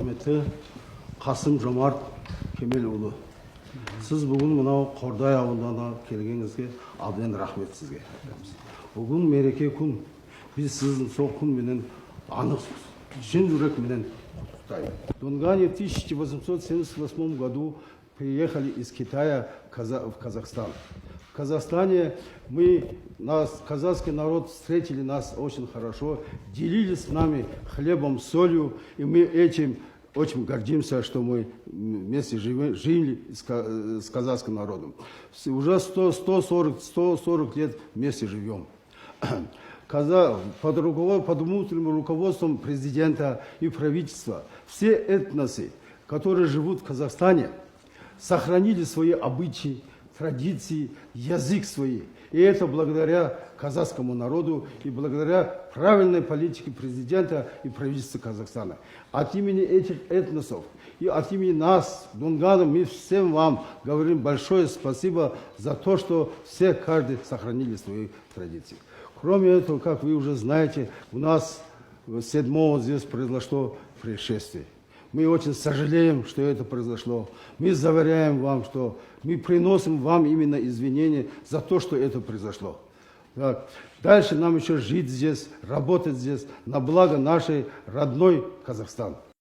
құрметті Қасым-Жомарт Кемелұлы. Сіз бүгін мынау Қордай ауылына келгеніңізге абден рахмет сізге. Бүгін мереке күн. Біз сіздің сол күн менен анық шын жүрек менен құттықтаймыз. Дунгане в 1878 году приехали из Китая в Казахстан. В Казахстане казахский народ встретили нас очень хорошо, делились с нами хлебом, солью, и мы этим очень гордимся, что мы вместе жили с казахским народом. Уже 140 лет вместе живем. Под внутренним руководством президента и правительства все этносы, которые живут в Казахстане, сохранили свои обычаи, традиции, язык свой. И это благодаря казахскому народу и благодаря правильной политике президента и правительства Казахстана. От имени этих этносов и от имени нас, дунганов, мы всем вам говорим большое спасибо за то, что все, каждый сохранили свои традиции. Кроме этого, как вы уже знаете, у нас 7-го здесь произошло происшествие. Мы очень сожалеем, что это произошло. Мы заверяем вам, что мы приносим вам именно извинения за то, что это произошло. Так. Дальше нам еще жить здесь, работать здесь на благо нашей родной Казахстан.